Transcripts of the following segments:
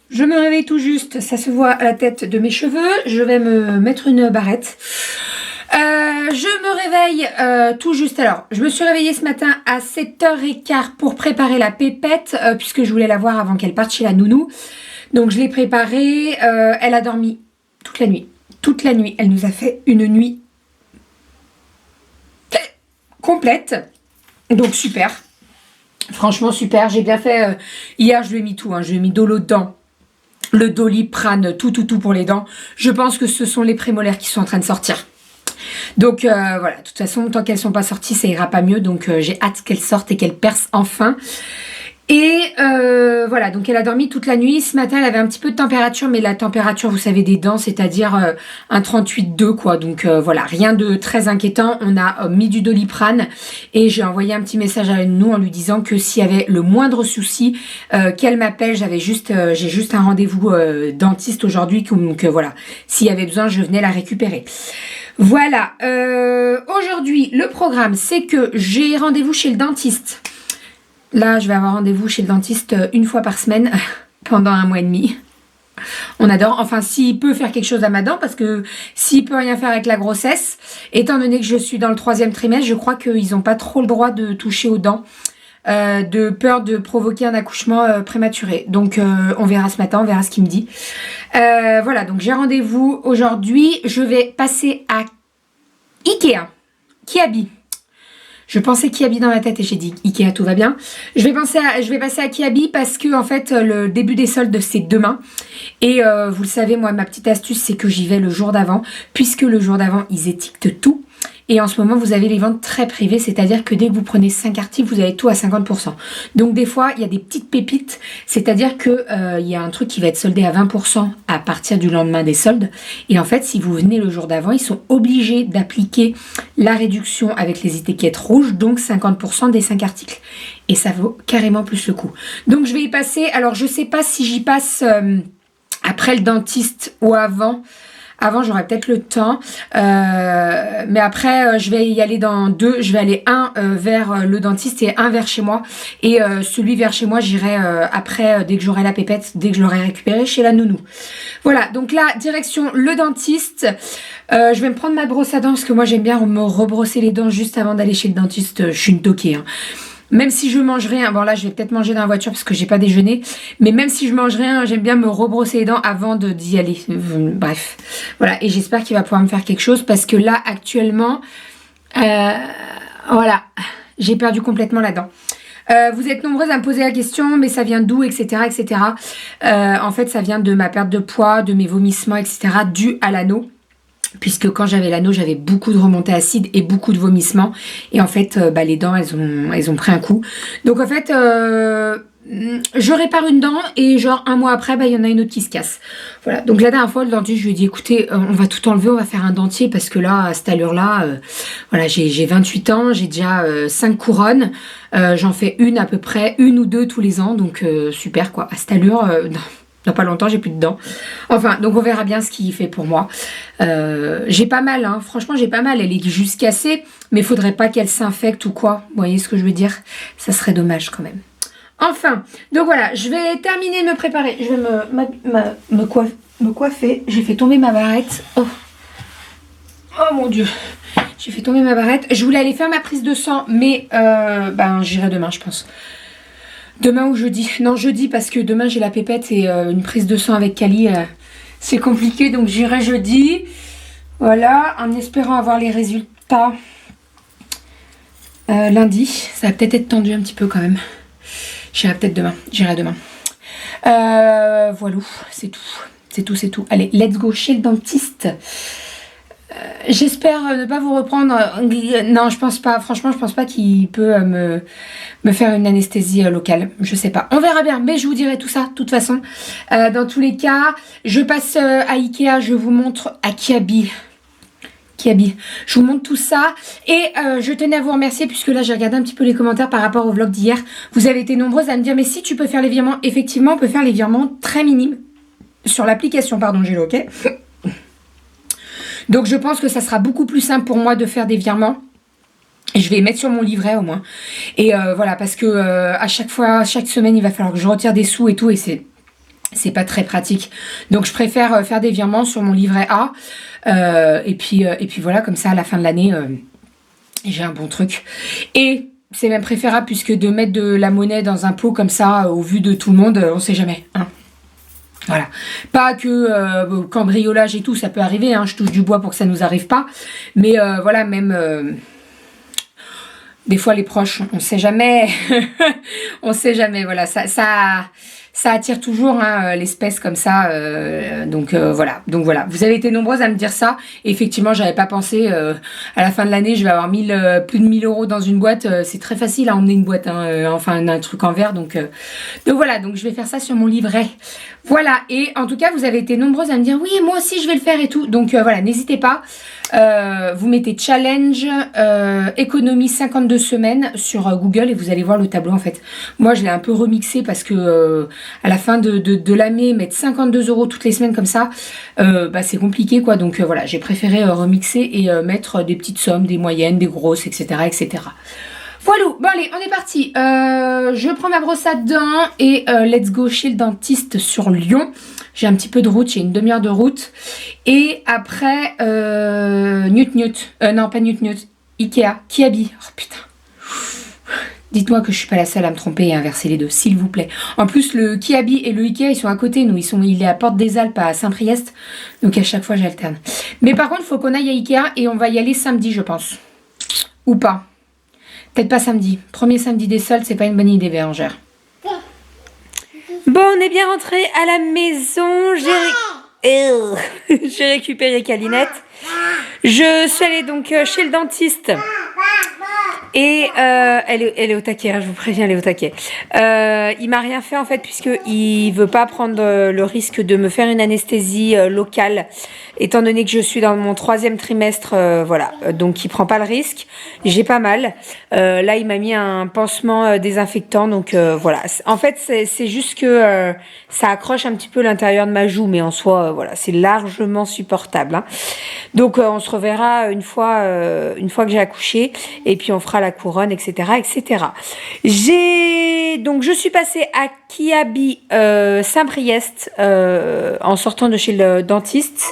je me réveille tout juste, ça se voit à la tête de mes cheveux. Je vais me mettre une barrette. Je me réveille tout juste. Alors, je me suis réveillée ce matin à 7h15 pour préparer la pépette, puisque je voulais la voir avant qu'elle parte chez la nounou. Donc, je l'ai préparée. Elle a dormi toute la nuit. Toute la nuit. Elle nous a fait une nuit complète. Donc, super. Franchement, super. J'ai bien fait. Hier, je lui ai mis tout. Je lui ai mis de l'eau dedans. Le Doliprane, tout pour les dents. Je pense que ce sont les prémolaires qui sont en train de sortir. Donc voilà, de toute façon, tant qu'elles sont pas sorties, ça ira pas mieux. Donc j'ai hâte qu'elles sortent et qu'elles percent enfin. Et voilà, donc elle a dormi toute la nuit. Ce matin, elle avait un petit peu de température, mais la température, vous savez, des dents, c'est-à-dire un 38,2 quoi. Donc voilà, rien de très inquiétant. On a mis du Doliprane et j'ai envoyé un petit message à nous en lui disant que s'il y avait le moindre souci, qu'elle m'appelle. J'ai juste un rendez-vous dentiste aujourd'hui, donc voilà, s'il y avait besoin, je venais la récupérer. Voilà, aujourd'hui, le programme, c'est que j'ai rendez-vous chez le dentiste. Là, je vais avoir rendez-vous chez le dentiste une fois par semaine pendant 1 mois et demi. On adore. Enfin, s'il peut faire quelque chose à ma dent, parce que s'il peut rien faire avec la grossesse, étant donné que je suis dans le 3e trimestre, je crois qu'ils n'ont pas trop le droit de toucher aux dents, de peur de provoquer un accouchement prématuré. Donc, on verra ce matin, on verra ce qu'il me dit. Voilà, donc j'ai rendez-vous aujourd'hui. Je vais passer à Ikea. Kiabi. Je pensais Kiabi dans ma tête et j'ai dit Ikea, tout va bien. Je vais passer à Kiabi parce que en fait le début des soldes c'est demain. Et vous le savez, moi ma petite astuce c'est que j'y vais le jour d'avant, puisque le jour d'avant ils étiquetent tout. Et en ce moment, vous avez les ventes très privées, c'est-à-dire que dès que vous prenez 5 articles, vous avez tout à 50%. Donc des fois, il y a des petites pépites, c'est-à-dire que il y a un truc qui va être soldé à 20% à partir du lendemain des soldes. Et en fait, si vous venez le jour d'avant, ils sont obligés d'appliquer la réduction avec les étiquettes rouges, donc 50% des 5 articles. Et ça vaut carrément plus le coup. Donc je vais y passer. Alors je sais pas si j'y passe après le dentiste ou avant. Avant, j'aurais peut-être le temps. Mais après, je vais y aller dans 2. Je vais aller un vers le dentiste et un vers chez moi. Et celui vers chez moi, j'irai après, dès que j'aurai la pépette, dès que je l'aurai récupéré chez la nounou. Voilà, donc là, direction le dentiste. Je vais me prendre ma brosse à dents parce que moi, j'aime bien me rebrosser les dents juste avant d'aller chez le dentiste. Je suis une toquée, hein. Même si je mange rien, bon là je vais peut-être manger dans la voiture parce que j'ai pas déjeuné, mais même si je mange rien, j'aime bien me rebrosser les dents avant d'y aller. Bref, voilà, et j'espère qu'il va pouvoir me faire quelque chose parce que là actuellement, voilà, j'ai perdu complètement la dent. Vous êtes nombreuses à me poser la question, mais ça vient d'où, etc., etc. En fait, ça vient de ma perte de poids, de mes vomissements, etc., dû à l'anneau. Puisque quand j'avais l'anneau, j'avais beaucoup de remontées acides et beaucoup de vomissements. Et en fait, les dents, elles ont pris un coup. Donc en fait, je répare une dent et genre 1 mois après, il y en a une autre qui se casse. Voilà. Donc la dernière fois, le dentiste, je lui ai dit, écoutez, on va tout enlever, on va faire un dentier parce que là, à cette allure-là, voilà, j'ai 28 ans, j'ai déjà 5 couronnes. J'en fais une à peu près, 1 ou 2 tous les ans. Donc super quoi. À cette allure, dans pas longtemps, j'ai plus de dents. Enfin, donc on verra bien ce qu'il fait pour moi. J'ai pas mal, hein. Franchement, j'ai pas mal. Elle est juste cassée, mais il faudrait pas qu'elle s'infecte ou quoi. Vous voyez ce que je veux dire? Ça serait dommage quand même. Enfin, donc voilà, je vais terminer de me préparer. Je vais me coiffer. J'ai fait tomber ma barrette. Oh mon Dieu. J'ai fait tomber ma barrette. Je voulais aller faire ma prise de sang, mais j'irai demain, je pense. Demain ou jeudi. Non, jeudi parce que demain j'ai la pépette et une prise de sang avec Kali. C'est compliqué, donc j'irai jeudi. Voilà, en espérant avoir les résultats lundi. Ça va peut-être être tendu un petit peu quand même. J'irai peut-être demain. J'irai demain. Voilà, c'est tout. C'est tout. Allez, let's go chez le dentiste. J'espère ne pas vous reprendre. Non, je pense pas. Franchement, je pense pas qu'il peut me faire une anesthésie locale. Je sais pas. On verra bien. Mais je vous dirai tout ça, de toute façon. Dans tous les cas, je passe à Ikea. Je vous montre à Kiabi. Je vous montre tout ça. Et je tenais à vous remercier puisque là, j'ai regardé un petit peu les commentaires par rapport au vlog d'hier. Vous avez été nombreuses à me dire, mais si tu peux faire les virements. Effectivement, on peut faire les virements très minimes. Sur l'application, pardon, Gélo, ok. Donc je pense que ça sera beaucoup plus simple pour moi de faire des virements. Et je vais les mettre sur mon livret au moins. Et voilà, parce que à chaque fois, chaque semaine, il va falloir que je retire des sous et tout. Et c'est pas très pratique. Donc je préfère faire des virements sur mon livret A. Et puis voilà, comme ça à la fin de l'année, j'ai un bon truc. Et c'est même préférable puisque de mettre de la monnaie dans un pot comme ça, au vu de tout le monde, on sait jamais. Hein. Voilà. Pas que cambriolage et tout, ça peut arriver. Hein, je touche du bois pour que ça nous arrive pas. Mais voilà, même... des fois les proches, on sait jamais. On sait jamais, voilà. Ça attire toujours hein, l'espèce comme ça. Donc voilà. Vous avez été nombreuses à me dire ça. Et effectivement, j'avais pas pensé. À la fin de l'année, je vais avoir plus de 1000 euros dans une boîte. C'est très facile à emmener une boîte. Hein, enfin, un truc en verre. Donc voilà. Donc je vais faire ça sur mon livret. Voilà. Et en tout cas, vous avez été nombreuses à me dire oui, moi aussi, je vais le faire et tout. Donc voilà, n'hésitez pas. Vous mettez challenge économie 52 semaines sur Google et vous allez voir le tableau en fait. Moi je l'ai un peu remixé parce que à la fin de l'année mettre 52 € toutes les semaines comme ça c'est compliqué quoi. Donc voilà, j'ai préféré remixer et mettre des petites sommes, des moyennes, des grosses, etc. Voilà, bon allez, on est parti. Je prends ma brosse à dents et let's go chez le dentiste sur Lyon. J'ai un petit peu de route, j'ai une demi-heure de route. Et après, non pas Ikea, Kiabi. Oh putain. Dites-moi que je suis pas la seule à me tromper et inverser les deux, s'il vous plaît. En plus, le Kiabi et le Ikea, ils sont à côté. Nous, il est à Porte des Alpes, à Saint-Priest. Donc à chaque fois, j'alterne. Mais par contre, il faut qu'on aille à Ikea et on va y aller samedi, je pense. Ou pas. Peut-être pas samedi. Premier samedi des soldes, c'est pas une bonne idée, Bérangère. Bon, on est bien rentré à la maison. J'ai récupéré Calinette. Je suis allée donc chez le dentiste. Et elle est au taquet, hein, je vous préviens, elle est au taquet. Il m'a rien fait en fait puisqu'il veut pas prendre le risque de me faire une anesthésie locale, étant donné que je suis dans mon 3e trimestre, voilà. Donc il prend pas le risque. J'ai pas mal. Là il m'a mis un pansement désinfectant, donc voilà. En fait c'est juste que ça accroche un petit peu l'intérieur de ma joue, mais en soi voilà, c'est largement supportable. Hein. Donc on se reverra une fois que j'ai accouché, et puis on fera la couronne, etc., etc. Je suis passée à Kiabi Saint-Priest en sortant de chez le dentiste,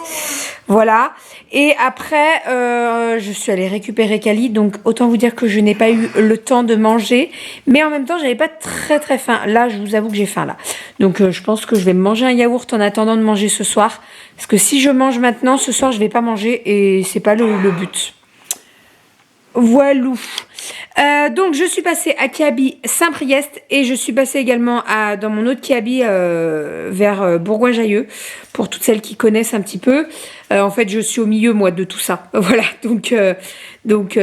voilà. Et après, je suis allée récupérer Cali, donc autant vous dire que je n'ai pas eu le temps de manger, mais en même temps, j'avais pas très très faim. Là, je vous avoue que j'ai faim là. Donc, je pense que je vais me manger un yaourt en attendant de manger ce soir, parce que si je mange maintenant, ce soir, je vais pas manger et c'est pas le but. Voilou. Donc je suis passée à Kiabi Saint-Priest et je suis passée également dans mon autre Kiabi vers Bourgoin-Jallieu, pour toutes celles qui connaissent un petit peu. En fait je suis au milieu moi de tout ça, voilà, donc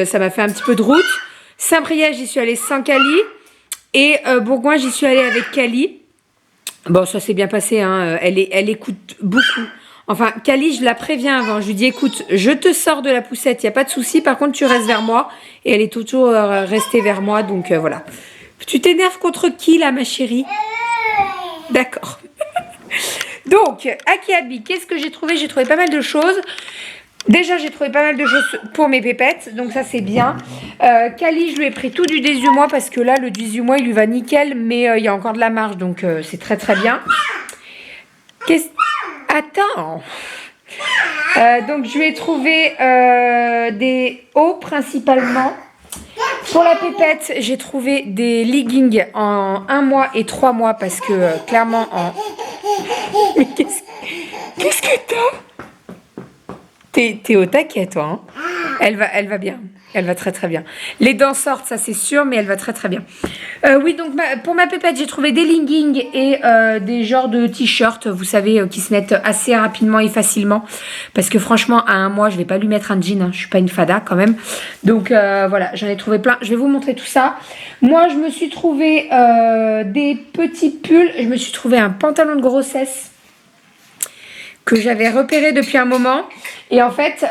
ça m'a fait un petit peu de route. Saint-Priest j'y suis allée sans Cali et Bourgoin j'y suis allée avec Cali. Bon ça s'est bien passé, hein. Elle écoute beaucoup. Enfin, Cali, je la préviens avant. Je lui dis, écoute, je te sors de la poussette, il n'y a pas de souci. Par contre, tu restes vers moi. Et elle est toujours restée vers moi. Donc, voilà. Tu t'énerves contre qui, là, ma chérie? D'accord. Donc, à Kiabi, qu'est-ce que j'ai trouvé? J'ai trouvé pas mal de choses. Déjà, j'ai trouvé pas mal de choses pour mes pépettes. Donc, ça, c'est bien. Cali, je lui ai pris tout du 18 mois parce que là, le 18 mois, il lui va nickel. Mais il y a encore de la marge. Donc, c'est très, très bien. Attends. Donc je vais trouver des hauts principalement. Pour la pépette, j'ai trouvé des leggings en 1 mois et 3 mois parce que clairement en... Mais qu'est-ce que t'as? T'es au taquet toi, hein. Elle va bien. Elle va très très bien. Les dents sortent, ça c'est sûr, mais elle va très très bien. Oui, donc pour ma pépette, j'ai trouvé des leggings et des genres de t-shirts, vous savez, qui se mettent assez rapidement et facilement. Parce que franchement, à 1 mois, je vais pas lui mettre un jean, hein. Je suis pas une fada quand même. Donc voilà, j'en ai trouvé plein. Je vais vous montrer tout ça. Moi, je me suis trouvé des petits pulls. Je me suis trouvé un pantalon de grossesse que j'avais repéré depuis un moment. Et en fait,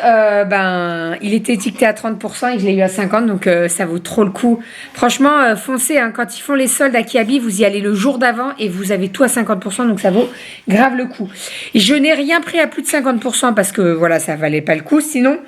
il était étiqueté à 30% et je l'ai eu à 50%, donc ça vaut trop le coup. Franchement, foncez, hein, quand ils font les soldes à Kiabi, vous y allez le jour d'avant et vous avez tout à 50%, donc ça vaut grave le coup. Je n'ai rien pris à plus de 50% parce que voilà, ça valait pas le coup sinon.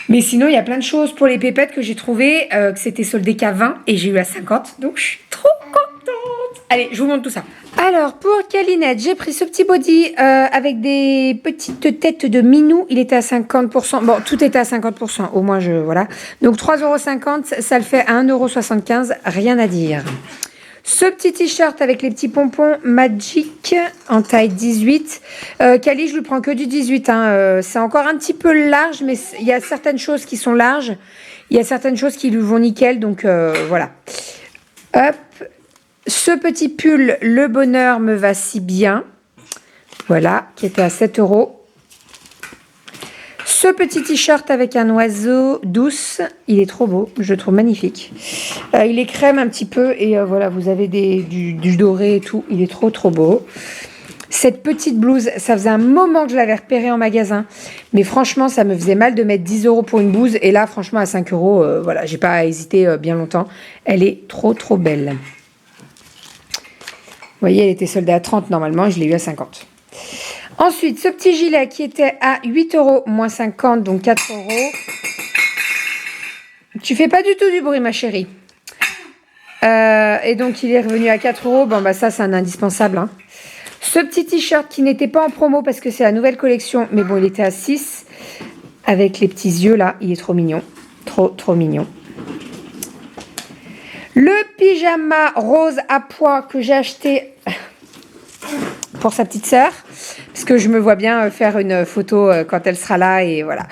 Mais sinon, il y a plein de choses pour les pépettes que j'ai trouvé, que c'était soldé qu'à 20 et j'ai eu à 50, donc je suis trop contente. Allez, je vous montre tout ça. Alors, pour Calinette, j'ai pris ce petit body avec des petites têtes de minou. Il était à 50%. Bon, tout était à 50%. Au moins, voilà. Donc, 3,50 €, ça le fait à 1,75 €. Rien à dire. Ce petit t-shirt avec les petits pompons Magic en taille 18. Cali, je lui prends que du 18. Hein. C'est encore un petit peu large, mais il y a certaines choses qui sont larges. Il y a certaines choses qui lui vont nickel. Donc, voilà. Hop. Ce petit pull, le bonheur me va si bien. Voilà, qui était à 7 €. Ce petit t-shirt avec un oiseau douce, il est trop beau, je le trouve magnifique. Il est crème un petit peu et voilà, vous avez du doré et tout. Il est trop beau. Cette petite blouse, ça faisait un moment que je l'avais repérée en magasin. Mais franchement, ça me faisait mal de mettre 10 € pour une blouse. Et là, franchement, à 5 €, voilà, j'ai pas hésité bien longtemps. Elle est trop belle. Vous voyez, elle était soldée à 30 normalement, je l'ai eu à 50. Ensuite, ce petit gilet qui était à 8 € moins 50, donc 4 €. Tu fais pas du tout du bruit, ma chérie. Et donc, il est revenu à 4 €. Bon, bah ça, c'est un indispensable. Hein. Ce petit t-shirt qui n'était pas en promo parce que c'est la nouvelle collection, mais bon, il était à 6 avec les petits yeux là. Il est trop mignon. Trop mignon. Le pyjama rose à pois que j'ai acheté pour sa petite sœur, parce que je me vois bien faire une photo quand elle sera là et voilà.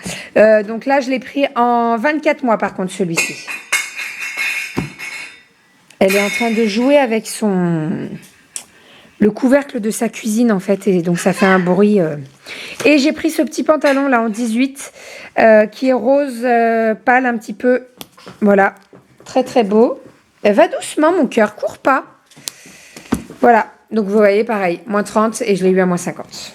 Donc là, je l'ai pris en 24 mois par contre, celui-ci. Elle est en train de jouer avec le couvercle de sa cuisine en fait, et donc ça fait un bruit. Et j'ai pris ce petit pantalon là en 18 qui est rose pâle un petit peu. Voilà, très beau. Va doucement, mon cœur, cours pas. Voilà, donc vous voyez, pareil, moins 30 et je l'ai eu à moins 50.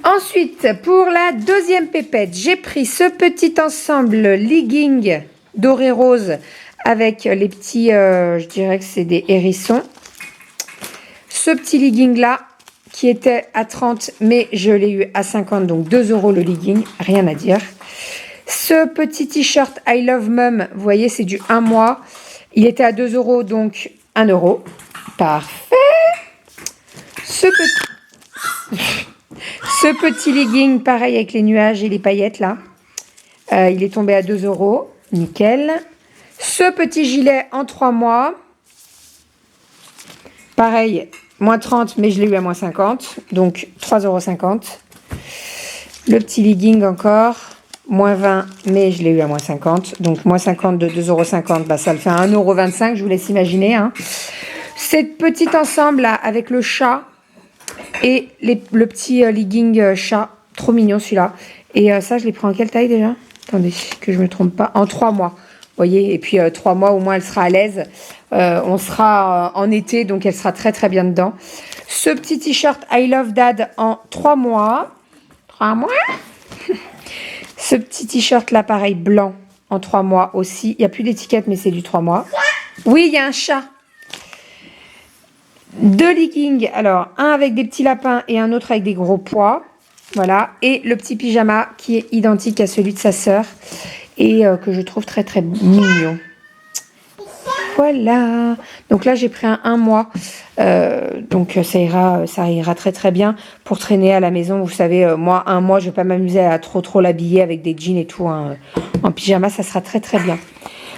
Ensuite, pour la deuxième pépette, j'ai pris ce petit ensemble legging doré rose avec les petits, je dirais que c'est des hérissons. Ce petit legging là, qui était à 30, mais je l'ai eu à 50, donc 2 € le legging, rien à dire. Ce petit t-shirt I Love Mum, vous voyez, c'est du 1 mois. Il était à 2 €, donc 1 €. Parfait. Ce petit legging, pareil avec les nuages et les paillettes là. Il est tombé à 2 €. Nickel. Ce petit gilet en 3 mois. Pareil, moins 30, mais je l'ai eu à moins 50. Donc 3,50 €. Le petit legging encore. Moins 20, mais je l'ai eu à moins 50. Donc, moins 50 de 2,50 €, bah, ça le fait à 1,25 €. Je vous laisse imaginer. Hein. Cette petite ensemble là, avec le chat et le petit legging chat. Trop mignon celui-là. Et ça, je l'ai pris en quelle taille déjà? Attendez, que je ne me trompe pas. En 3 mois. Vous voyez, et puis 3 mois, au moins, elle sera à l'aise. On sera en été, donc elle sera très bien dedans. Ce petit t-shirt I Love Dad en 3 mois. 3 mois. Ce petit t-shirt là, pareil, blanc, en 3 mois aussi. Il n'y a plus d'étiquette, mais c'est du 3 mois. Oui, il y a un chat. 2 leggings. Alors, un avec des petits lapins et un autre avec des gros pois. Voilà. Et le petit pyjama qui est identique à celui de sa sœur. Et que je trouve très mignon. Voilà. Donc là, j'ai pris un mois. Donc ça ira très bien pour traîner à la maison. Vous savez, moi, un mois, je ne vais pas m'amuser à trop l'habiller avec des jeans et tout. Hein. En pyjama, ça sera très bien.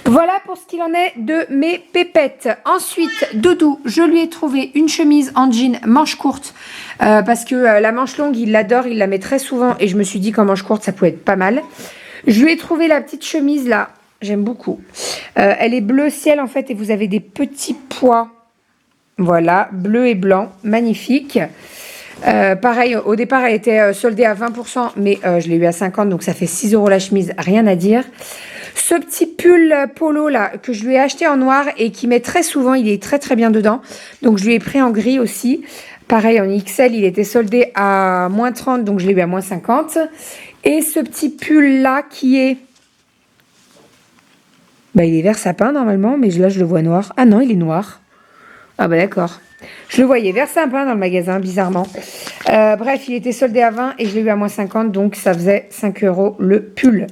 Voilà pour ce qu'il en est de mes pépettes. Ensuite, Doudou, je lui ai trouvé une chemise en jean manche courte. Parce que la manche longue, il l'adore, il la met très souvent. Et je me suis dit qu'en manche courte, ça pouvait être pas mal. Je lui ai trouvé la petite chemise là. J'aime beaucoup. Elle est bleu ciel en fait et vous avez des petits pois. Voilà, bleu et blanc. Magnifique. Pareil, au départ, elle était soldée à 20%, mais je l'ai eu à 50, donc ça fait 6 € la chemise. Rien à dire. Ce petit pull polo là, que je lui ai acheté en noir et qui met très souvent, il est très bien dedans. Donc je lui ai pris en gris aussi. Pareil, en XL, il était soldé à moins 30, donc je l'ai eu à moins 50. Et ce petit pull là qui est... Bah, il est vert sapin normalement, mais là je le vois noir. Ah non, il est noir. Ah bah d'accord. Je le voyais vert sapin dans le magasin, bizarrement. Bref, il était soldé à 20 et je l'ai eu à moins 50, donc ça faisait 5 € le pull.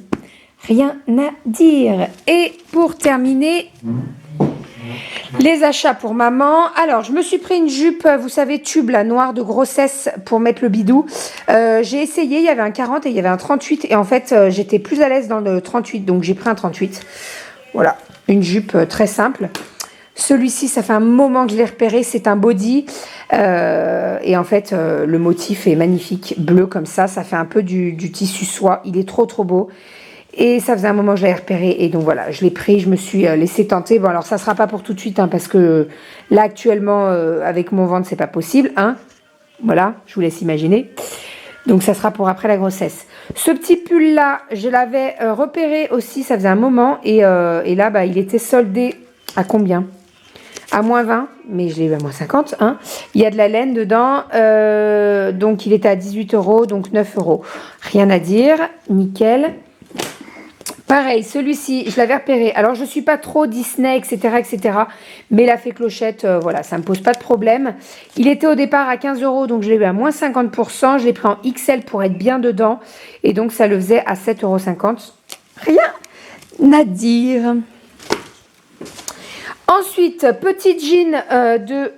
Rien à dire. Et pour terminer, Les achats pour maman. Alors, je me suis pris une jupe, vous savez, tube, la noire de grossesse pour mettre le bidou. J'ai essayé, il y avait un 40 et il y avait un 38. Et en fait, j'étais plus à l'aise dans le 38, donc j'ai pris un 38. Voilà, une jupe très simple. Celui-ci, ça fait un moment que je l'ai repéré, c'est un body. Et en fait, le motif est magnifique, bleu comme ça fait un peu du tissu soie. Il est trop beau. Et ça faisait un moment que je l'avais repéré. Et donc voilà, je l'ai pris, je me suis laissé tenter. Bon, alors ça sera pas pour tout de suite, hein, parce que là, actuellement, avec mon ventre, c'est pas possible. Hein. Voilà, je vous laisse imaginer. Donc ça sera pour après la grossesse. Ce petit pull-là, je l'avais repéré aussi, ça faisait un moment. Et là, bah, il était soldé à combien? À moins 20, mais je l'ai eu à moins 50. Hein. Il y a de la laine dedans, donc il était à 18 €, donc 9 €. Rien à dire, nickel. Pareil, celui-ci, je l'avais repéré. Alors, je ne suis pas trop Disney, etc. Mais la fée clochette, voilà, ça ne me pose pas de problème. Il était au départ à 15 €, donc je l'ai eu à moins 50%. Je l'ai pris en XL pour être bien dedans. Et donc, ça le faisait à 7,50 €. Rien à dire. Ensuite, petit jean de...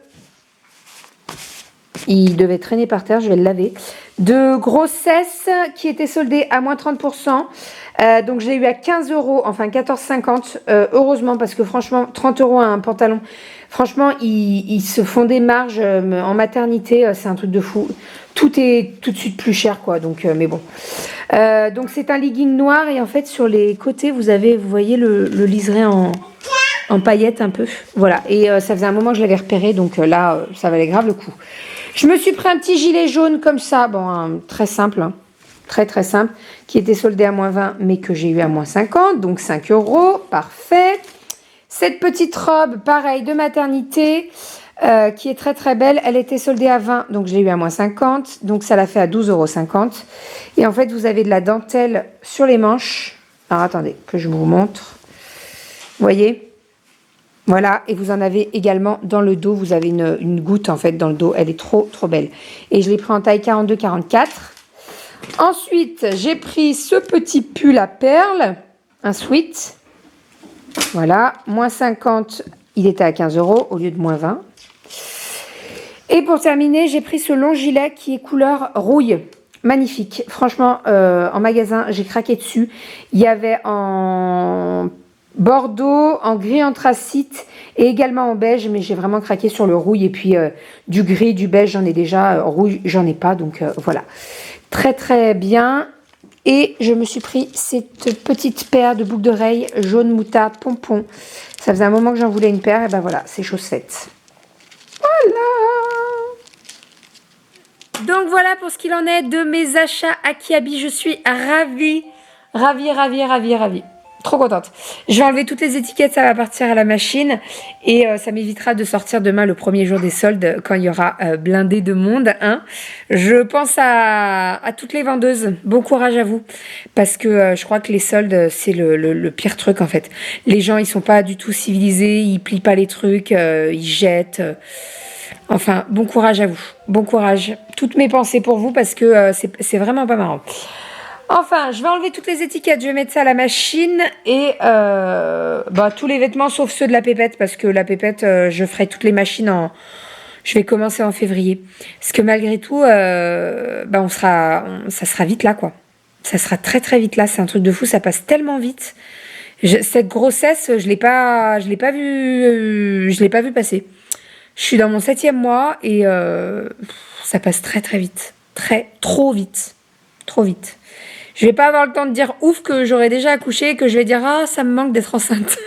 Il devait traîner par terre, je vais le laver. De grossesse qui était soldé à moins 30%. Donc je l'ai eu à 15 €, enfin 14,50 €. Heureusement, parce que franchement, 30 € un pantalon. Franchement, ils se font des marges en maternité. C'est un truc de fou. Tout est tout de suite plus cher, quoi. Donc, mais bon. Donc c'est un legging noir. Et en fait, sur les côtés, vous voyez le liseré en paillettes un peu. Voilà. Et ça faisait un moment que je l'avais repéré. Donc là, ça valait grave le coup. Je me suis pris un petit gilet jaune comme ça. Bon, très simple. Hein. Très simple. Qui était soldé à moins 20, mais que j'ai eu à moins 50. Donc 5 €. Parfait. Cette petite robe, pareil, de maternité, qui est très belle. Elle était soldée à 20, donc je l'ai eu à moins 50. Donc ça l'a fait à 12,50 €. Et en fait, vous avez de la dentelle sur les manches. Alors attendez, que je vous montre. Vous voyez ? Voilà, et vous en avez également dans le dos. Vous avez une goutte en fait dans le dos. Elle est trop belle. Et je l'ai pris en taille 42-44. Ensuite, j'ai pris ce petit pull à perles, un sweat. Voilà, moins 50, il était à 15 € au lieu de moins 20. Et pour terminer, j'ai pris ce long gilet qui est couleur rouille. Magnifique. Franchement, en magasin, j'ai craqué dessus. Il y avait en bordeaux, en gris anthracite et également en beige, mais j'ai vraiment craqué sur le rouille. Et puis du gris, du beige, j'en ai déjà. Rouille, j'en ai pas, donc voilà. Très bien. Et je me suis pris cette petite paire de boucles d'oreilles jaune moutarde pompon. Ça faisait un moment que j'en voulais une paire. Et ben voilà, c'est chose faite. Voilà. Donc voilà pour ce qu'il en est de mes achats à Kiabi. Je suis ravie. Trop contente. Je vais enlever toutes les étiquettes, ça va partir à la machine. Et ça m'évitera de sortir demain le premier jour des soldes quand il y aura blindé de monde. Hein. Je pense à toutes les vendeuses. Bon courage à vous. Parce que je crois que les soldes, c'est le pire truc en fait. Les gens, ils sont pas du tout civilisés. Ils plient pas les trucs. Ils jettent. Enfin, bon courage à vous. Bon courage. Toutes mes pensées pour vous parce que c'est vraiment pas marrant. Enfin, je vais enlever toutes les étiquettes, je vais mettre ça à la machine et tous les vêtements sauf ceux de la pépette parce que la pépette, je ferai toutes les machines je vais commencer en février. Parce que malgré tout, ça sera vite là quoi. Ça sera très vite là, c'est un truc de fou, ça passe tellement vite. Cette grossesse, je l'ai pas vu passer. Je suis dans mon 7e mois et ça passe très vite, trop vite. Je vais pas avoir le temps de dire ouf que j'aurai déjà accouché et que je vais dire ah ça me manque d'être enceinte.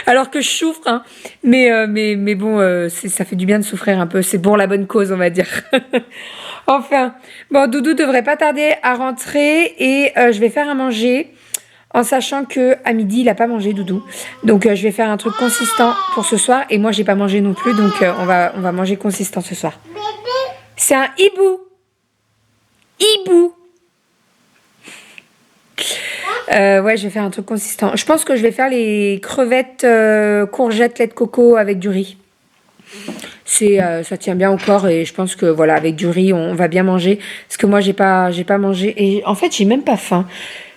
Alors que je souffre, hein. Mais bon, ça fait du bien de souffrir un peu. C'est pour la bonne cause, on va dire. Enfin, bon, Doudou devrait pas tarder à rentrer et je vais faire à manger en sachant que à midi il a pas mangé Doudou. Donc je vais faire un truc consistant pour ce soir et moi j'ai pas mangé non plus donc on va manger consistant ce soir. C'est un hibou. Ouais, je vais faire un truc consistant. Je pense que je vais faire les crevettes, courgettes, lait de coco avec du riz. Ça tient bien au corps et je pense que voilà, avec du riz, on va bien manger. Parce que moi, j'ai pas mangé et en fait, j'ai même pas faim.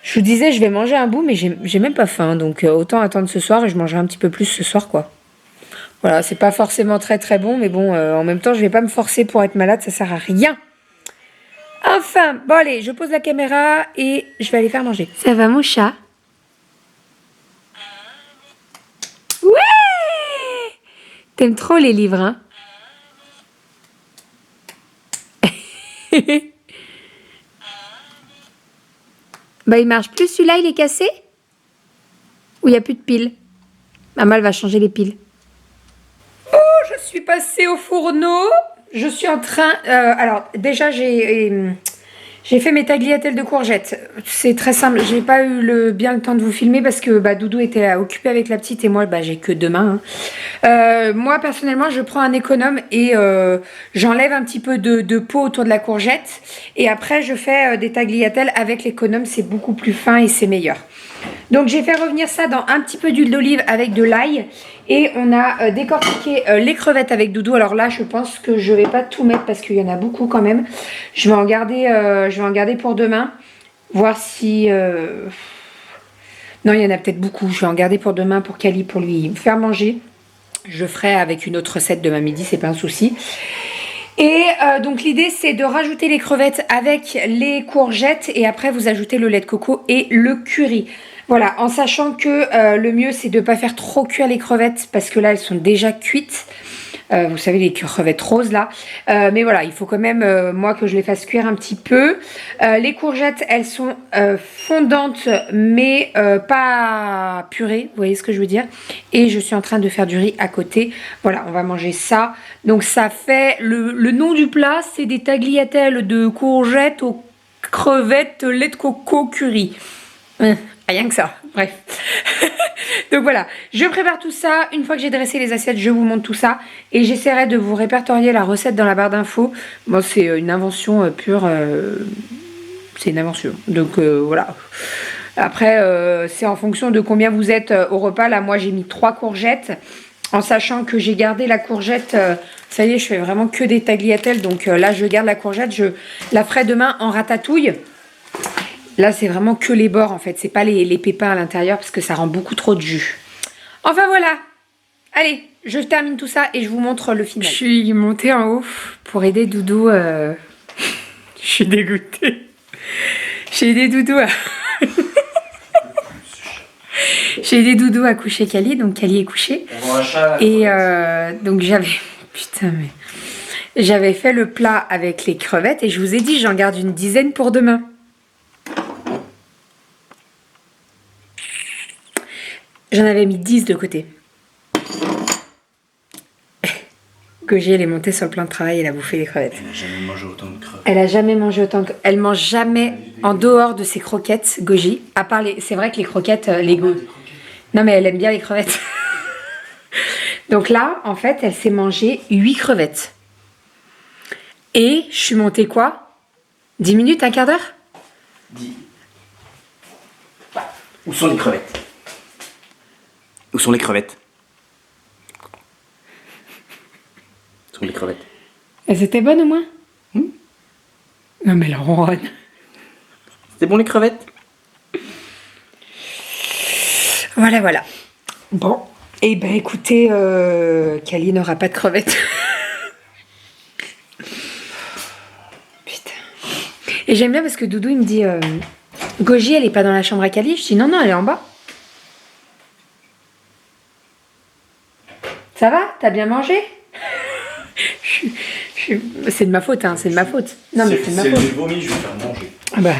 Je vous disais, je vais manger un bout, mais j'ai même pas faim. Donc autant attendre ce soir et je mangerai un petit peu plus ce soir, quoi. Voilà, c'est pas forcément très très bon, mais bon, en même temps, je vais pas me forcer pour être malade, ça sert à rien. Enfin, bon allez, je pose la caméra et je vais aller faire manger. Ça va mon chat? Ouais! T'aimes trop les livres, hein? Bah il marche plus celui-là, il est cassé? Ou il n'y a plus de piles? Maman elle va changer les piles. Oh, je suis passée au fourneau. Je suis en train... alors déjà j'ai fait mes tagliatelles de courgettes. C'est très simple. J'ai pas eu bien le temps de vous filmer parce que bah, Doudou était occupé avec la petite et moi bah, j'ai que 2 mains. Hein. Moi personnellement je prends un économe et j'enlève un petit peu de peau autour de la courgette et après je fais des tagliatelles avec l'économe. C'est beaucoup plus fin et c'est meilleur. Donc j'ai fait revenir ça dans un petit peu d'huile d'olive avec de l'ail et on a décortiqué les crevettes avec Doudou. Alors là je pense que je vais pas tout mettre parce qu'il y en a beaucoup quand même. Je vais en garder pour demain, voir si... Non il y en a peut-être beaucoup, je vais en garder pour demain pour Kali, pour lui faire manger. Je ferai avec une autre recette demain midi, c'est pas un souci. Et donc l'idée c'est de rajouter les crevettes avec les courgettes et après vous ajoutez le lait de coco et le curry. Voilà, en sachant que le mieux c'est de ne pas faire trop cuire les crevettes parce que là elles sont déjà cuites. Vous savez les crevettes roses là. Mais voilà, il faut quand même moi que je les fasse cuire un petit peu. Les courgettes elles sont fondantes mais pas purées, vous voyez ce que je veux dire. Et je suis en train de faire du riz à côté. Voilà, on va manger ça. Donc ça fait, le nom du plat c'est des tagliatelles de courgettes aux crevettes lait de coco curry. Rien que ça, bref. Donc voilà, je prépare tout ça. Une fois que j'ai dressé les assiettes, je vous montre tout ça. Et j'essaierai de vous répertorier la recette dans la barre d'infos. Bon, c'est une invention pure. C'est une invention. Donc voilà. Après, c'est en fonction de combien vous êtes au repas. Là, moi, j'ai mis 3 courgettes. En sachant que j'ai gardé la courgette. Ça y est, je fais vraiment que des tagliatelles. Donc là, je garde la courgette. Je la ferai demain en ratatouille. Là, c'est vraiment que les bords, en fait. C'est pas les pépins à l'intérieur parce que ça rend beaucoup trop de jus. Enfin, voilà. Allez, je termine tout ça et je vous montre le final. Je suis montée en haut pour aider Doudou. Je suis dégoûtée. J'ai aidé Doudou à... J'ai aidé Doudou à coucher Kali. Donc, Kali est couché. Et donc, j'avais... Putain, mais... J'avais fait le plat avec les crevettes et je vous ai dit, j'en garde une dizaine pour demain. J'en avais mis 10 de côté. Goji, elle est montée sur le plan de travail, elle a bouffé les crevettes. Elle n'a jamais mangé autant de crevettes. Elle a jamais mangé autant de... Elle mange jamais en dehors de ses croquettes, Goji. À part les... C'est vrai que les croquettes, Non mais elle aime bien les crevettes. Donc là, en fait, elle s'est mangée 8 crevettes. Et je suis montée quoi? 10 minutes, un quart d'heure? 10. Où sont les crevettes? Où sont les crevettes? Où sont les crevettes? Elles étaient bonnes au moins? Non mais elle ronronne. C'était bon les crevettes? Voilà, voilà. Bon, et ben écoutez, Kali n'aura pas de crevettes. Putain. Et j'aime bien parce que Doudou il me dit, Goji elle est pas dans la chambre à Kali. Je dis non, non, elle est en bas. Ça va? T'as bien mangé? C'est de ma faute, hein, c'est de ma faute. Non, mais c'est de ma faute. Si j'ai vomi, je vais faire manger. Ah bah.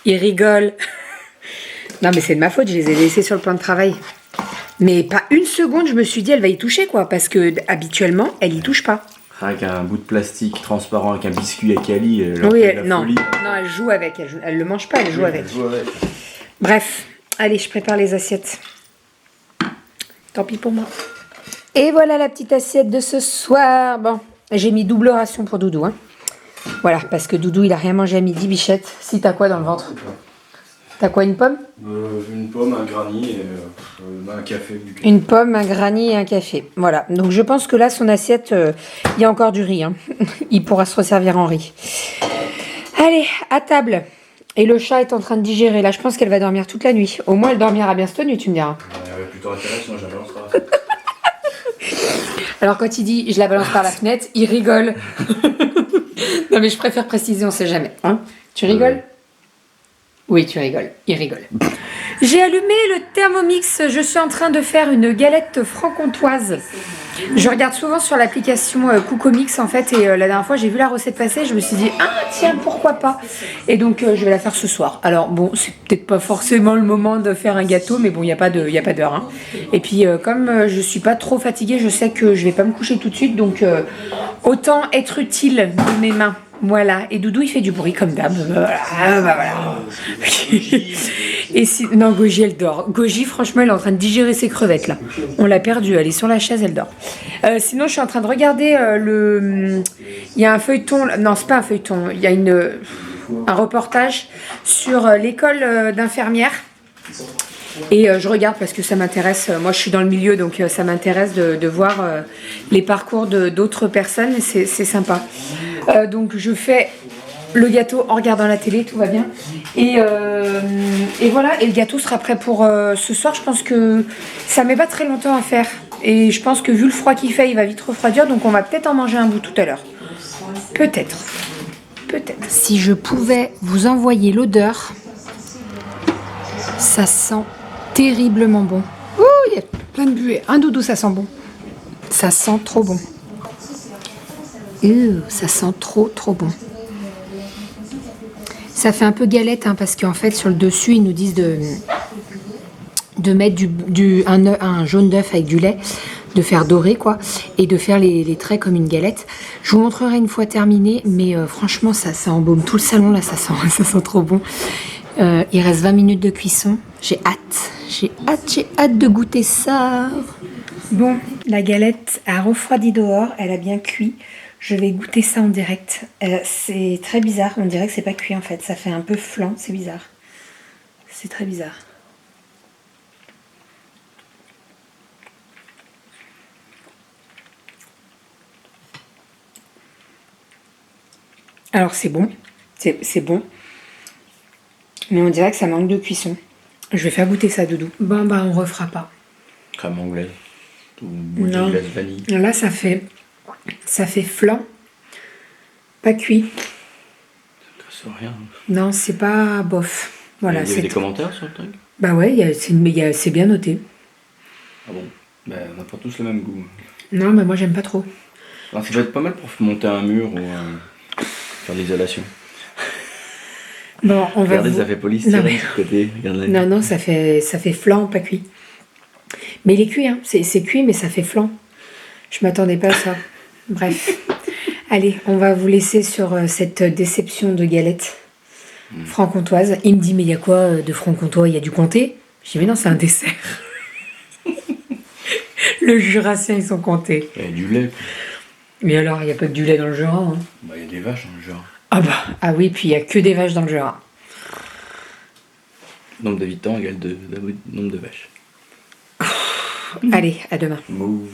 Il rigole. Non, mais c'est de ma faute, je les ai laissés sur le plan de travail. Mais pas une seconde, je me suis dit, elle va y toucher, quoi. Parce que habituellement, elle y touche pas. Avec un bout de plastique transparent, avec un biscuit à Kali. Oui, non. Non, elle joue avec. Elle le mange pas, elle joue avec. Elle joue avec. Bref, allez, je prépare les assiettes. Tant pis pour moi. Et voilà la petite assiette de ce soir. Bon, j'ai mis double ration pour Doudou. Hein. Voilà, parce que Doudou, il a rien mangé à midi, bichette. Si, t'as quoi dans le ventre? T'as quoi, une pomme? Une pomme, un granny et un café. Une pomme, un granny et un café. Voilà, donc je pense que là, son assiette, il y a encore du riz. Hein. Il pourra se resservir en riz. Allez, à table. Et le chat est en train de digérer. Là, je pense qu'elle va dormir toute la nuit. Au moins, elle dormira bien cette nuit, tu me diras. Elle avait plutôt intérêt, sinon j'avais Alors quand il dit je la balance par la fenêtre, il rigole. Non mais je préfère préciser, on sait jamais. Hein, tu rigoles? Oui, tu rigoles. Il rigole. J'ai allumé le Thermomix. Je suis en train de faire une galette franc-comtoise. Je regarde souvent sur l'application Cookomix en fait. Et la dernière fois, j'ai vu la recette passer. Je me suis dit, ah tiens, pourquoi pas. Et donc, je vais la faire ce soir. Alors bon, c'est peut-être pas forcément le moment de faire un gâteau. Mais bon, il n'y a pas d'heure. Hein. Et puis, comme je suis pas trop fatiguée, je sais que je vais pas me coucher tout de suite. Donc, autant être utile de mes mains. Voilà, et Doudou il fait du bruit comme d'hab. Voilà. Et si... Non, Goji elle dort. Goji, franchement, elle est en train de digérer ses crevettes là. On l'a perdue, elle est sur la chaise, elle dort. Sinon, je suis en train de regarder le. Il y a un feuilleton. Non, c'est pas un feuilleton. Il y a un reportage sur l'école d'infirmière. Et je regarde parce que ça m'intéresse. Moi, je suis dans le milieu, donc ça m'intéresse de voir les parcours d'autres personnes. Et c'est sympa. Donc, je fais le gâteau en regardant la télé, tout va bien. Et voilà. Et le gâteau sera prêt pour ce soir. Je pense que ça met pas très longtemps à faire. Et je pense que vu le froid qu'il fait, il va vite refroidir. Donc, on va peut-être en manger un bout tout à l'heure. Peut-être. Si je pouvais vous envoyer l'odeur, ça sent terriblement bon. Ouh, il y a plein de buée. Un doudou, ça sent bon. Ça sent trop bon. Ça sent trop bon. Ça fait un peu galette, hein, parce qu'en fait, sur le dessus, ils nous disent de mettre un jaune d'œuf avec du lait, de faire dorer, quoi, et de faire les traits comme une galette. Je vous montrerai une fois terminé, mais franchement, ça embaume tout le salon, là, ça sent trop bon. Il reste 20 minutes de cuisson. J'ai hâte de goûter ça. Bon, la galette a refroidi dehors, elle a bien cuit. Je vais goûter ça en direct. C'est très bizarre, on dirait que c'est pas cuit en fait. Ça fait un peu flan, c'est bizarre. C'est très bizarre. Alors c'est bon, c'est bon. Mais on dirait que ça manque de cuisson. Je vais faire goûter ça, Doudou. Bon, bah, on refera pas. Crème anglaise. Ou non. glace vanille. Là, ça fait flan. Pas cuit. Ça rien. Non, c'est pas bof. Voilà, il y avait des commentaires sur le truc? Bah ouais, c'est bien noté. Ah bon? Bah, on n'a pas tous le même goût. Non, mais moi, j'aime pas trop. Alors, ça peut être pas mal pour monter un mur ou faire de l'isolation. Bon, on va. Regardez, ça fait polystyrène de ce côté. Non, ça fait flan, pas cuit. Mais il est cuit, hein. C'est cuit, mais ça fait flan. Je m'attendais pas à ça. Bref. Allez, on va vous laisser sur cette déception de galette franc-comtoise. Il me dit, mais il y a quoi de franc-comtois? Il y a du comté? Je dis, mais non, c'est un dessert. Le Jurassien, ils sont comtés. Il y a du lait. Mais alors, il n'y a pas que du lait dans le Jura. Hein. Bah, il y a des vaches dans le Jura. Ah oui, puis il n'y a que des vaches dans le Jura. Nombre d'habitants égale nombre de vaches. Allez, à demain. Mouh.